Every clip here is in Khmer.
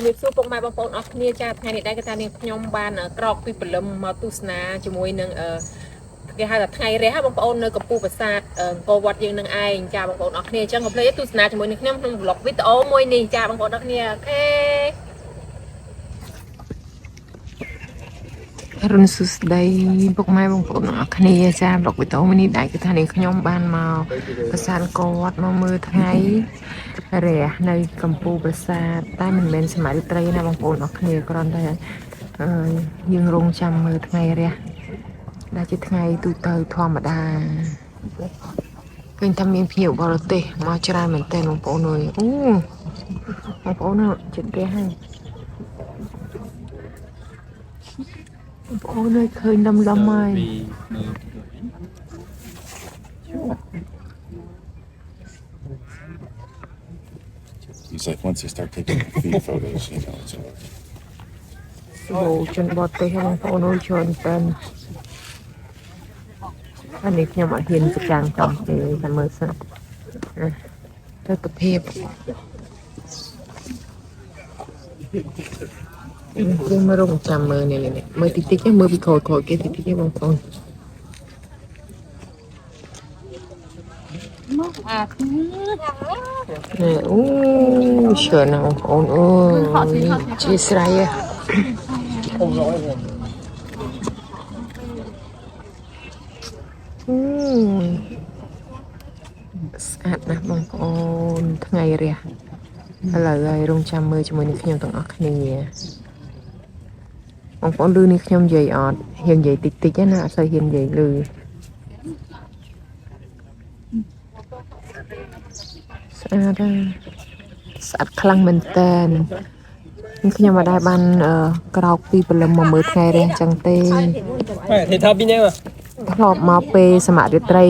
มีสู้ปงไม้บางปนออกเนี่ยจ้าไงนี่ได้ก็ตาเนี่ยขยมบานกรอกปีปลมมาตุสนาจมวยหนึ่งcái hai là ngày đấy ha bông bông nơi cặp pu bát sát cô vật dương nâng ai cha bông bông ở kia chẳng có plei tu sna cho mỗi nước nhâm trong lọc video môi nì cha bông bông ở kia ok រុនសុស្ដីពុកម៉ែបងប្អូនអរគ្នាចាប្រុកវីដេអូនេះដែរគឺថានាងខ្ញុំបានមកប្រាសាទអង្គរវត្តមកមើលថ្ងៃរះនៅកំពូលប្រាសាទតែមិនមែនសម័យរាត្រីណាបងប្អូនអរគ្នាគ្រាន់តែយើងរងចាំមើលថ្ងៃរះដែលជាថ្ងៃទូទៅធម្មតាឃើញថាមានភ្ញៀវបរទេសមកច្រើនមែនទែនបងប្អូនអើយអូបងប្អូនចិត្តគេហើយអូនើយឃើញលំហើយ He's like once you start taking feed photos, you know, it's over. អូជនបរទេសបងប្អូនអើយច្រើនតែនអានេះខ្ញុំអត់ហ៊ានប្រចាំចំទេតែមើលសិនទៅទៅភាពយើងមករងចាំមើលនេះមើលតិចតិចមើលពីក្រោយគេតិចតិចបងប្អូនអូច្រើនណាស់បងប្អូនអូជាស្រ័យស្អាតណាស់បងប្អូនថ្ងៃរះឥឡូវហើយរងចាំមើលជាមួយនឹងខ្ញុំទាំងអស់គ្នាបងប្អូនឮនេះខ្ញុំនិយាយអត់ហ៊ាននិយាយតិចតិចណាអត់សូវហ៊ាននិយាយឮស្អាតស្អាតខ្លាំងមែនតើខ្ញុំមិនដែលបានក្រោកពីព្រលឹមមកមើលថ្ងៃរះចឹងទេthì thao pin em à ធ្លាប់មកពេលសម័យរាត្រី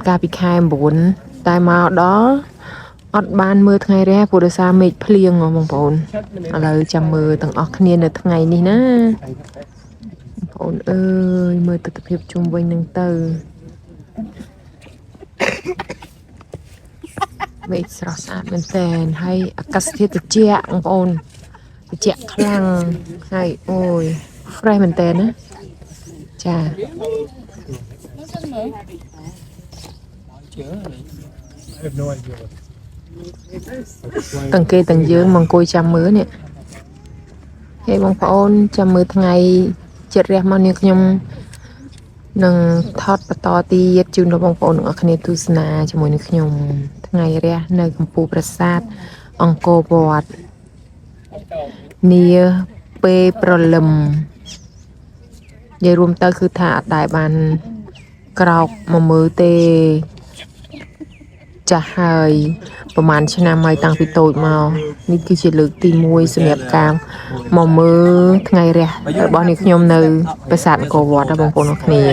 កាលពីខែ9តែមកដល់អត់បានមើលថ្ងៃរះព្រោះដោយសារមេឃភ្លៀងបងប្អូនឥឡូវចាំមើលទាំងអស់គ្នានៅថ្ងៃនេះណាបងប្អូនអើយមើលទស្សនភាពជុំវិញនឹងទៅមេឃស្រស់ស្អាតមែនតើហើយអាកាសធាតុត្រជាក់បងប្អូនត្រជាក់ខ្លាំងហើយអូយ fresh មែនតើណាចា ទាំងគេទាំងយើងមកអង្គុយចាំមើលនេះហើយបងប្អូនចាំមើលថ្ងៃចិត្តរះមកនេះខ្ញុំនឹងថតបន្តទៀតជូនដល់បងប្អូនទាំងអស់គ្នាទស្សនាជាមួយនឹងខ្ញុំថ្ងៃរះនៅកំពូលប្រាសាទអង្គរវត្តនាពេលព្រលឹមនិយាយរួមទៅគឺថាអត់ដែលបានក្រោកមកមើលទេចាស់ហើយប្រហែលឆ្នាំហើយតាំងពីតូចមកនេះគឺជាលើកទី1សម្រាប់ការមកមើលថ្ងៃរះរបស់នេះខ្ញុំនៅប្រាសាទអង្គរវត្តបងប្អូនអរគ្នា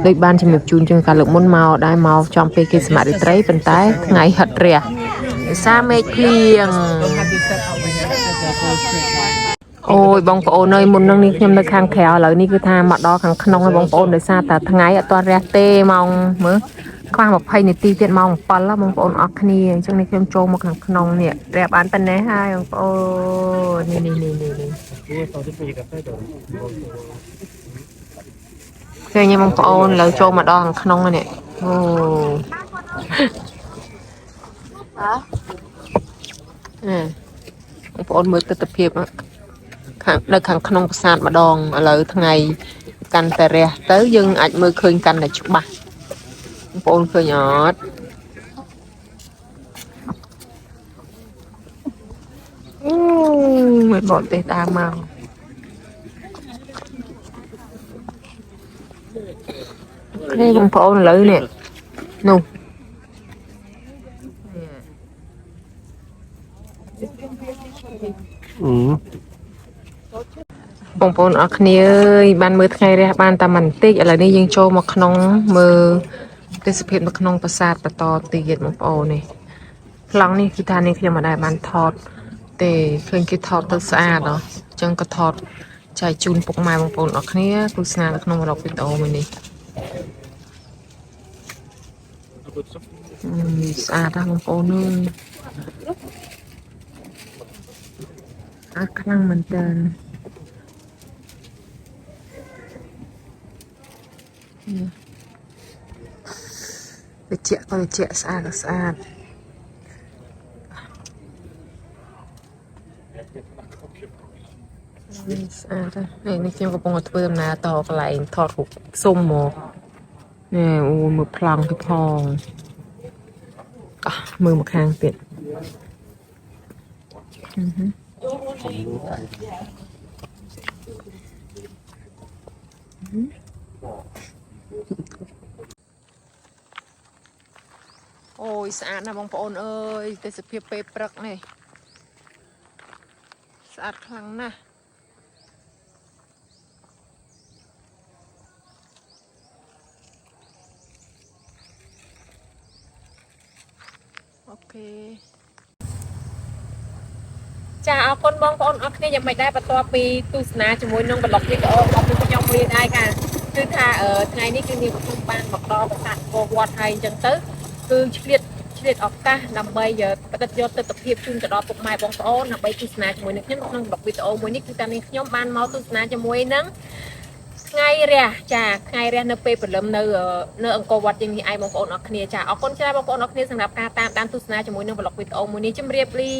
ដូចបានជំរាបជូនជាងកាលលើកមុនមកដែរមកចំពេលគេសម័យរាត្រីប៉ុន្តែថ្ងៃហិតរះដោយសារមេឃភ្លៀងអូយបងប្អូនអើយមុននឹងនេះខ្ញុំនៅខាងក្រៅឥឡូវនេះគឺថាមកដល់ខាងក្នុងហើយបងប្អូនដោយសារតែថ្ងៃអត់ទាន់រះទេម៉ោងមើលខ្វះ20នាទីទៀតម៉ោង7បងប្អូនអរគ្នាអញ្ចឹងនេះខ្ញុំចូលមកខាងក្នុងនេះរះបានប៉ុណ្ណេះហើយបងប្អូននេះឃើញទេបងប្អូនលើចូលមកដល់ខាងក្នុងនេះអូបងប្អូនមើលទស្សនភាពខាងនៅខាងក្នុងប្រាសាទម្ដងឥឡូវថ្ងៃកាន់តែរះទៅយើងអាចមើលឃើញកាន់តែច្បាស់បងប្អូនឃើញអត់មិនបត់ទេតាមមកនេះបងប្អូនឥឡូវនេះនោះបងប្អូនអរគ្នាអើយបានមើលថ្ងៃរះបានតែបន្តិចឥឡូវនេះយើងចូលមកក្នុងមើលទេសភាពនៅក្នុងប្រាសាទបន្តទៀតបងប្អូននេះប្លង់នេះគឺថានេះខ្ញុំមិនដែលបានថតទេឃើញគេថតទៅស្អាតអញ្ចឹងក៏ថតចែកជូនពុកម៉ែបងប្អូនអរគ្នាទស្សនានៅក្នុងរកវីដេអូមួយនេះស្អាតណាស់បងប្អូនអើយ ខ្លាំងមែនតើវាជាក់ក៏វាជាក់ស្អាតស្អាតស្អាតនេះខ្ញុំកំពុងធ្វើដំណើរតកន្លែងថតរូបសុំមកនេះអូមើលប្លង់ទៅផងមើលមកខាងទៀតអូយស្អាតណាស់បងប្អូនអើយទេសភាពពេលព្រឹកនេះស្អាតខ្លាំងណាស់អូខេចាអរគុណបងប្អូនអរគ្នាយ៉ាងមិនដែរបន្ទាប់ពីទស្សនាជាមួយនឹងប្លុកវីដេអូរបស់ខ្ញុំរៀនដែរค่ะគឺថាថ្ងៃនេះគឺនាងខ្ញុំបានមកដល់ប្រាសាទអង្គរវត្តហើយអញ្ចឹងទៅគឺឆ្លៀតឱកាសដើម្បីបដិយកទស្សនភាពជូនទៅដល់ពុកម៉ែបងប្អូនដើម្បីទស្សនាជាមួយនឹងខ្ញុំក្នុងប្លុកវីដេអូមួយនេះគឺតានាងខ្ញុំបានមកទស្សនាជាមួយនឹងថ្ងៃរះចាថ្ងៃរះនៅពេលព្រលឹមនៅអង្គរវត្តយ៉ាងនេះឯងបងប្អូនអរគ្នាចាអរគុណច្រើនបងប្អូនអរគ្នាសម្រាប់ការតាមដានទស្សនាជាមួយនឹងប្លុកវីដេអូមួយនេះជម្រាបលា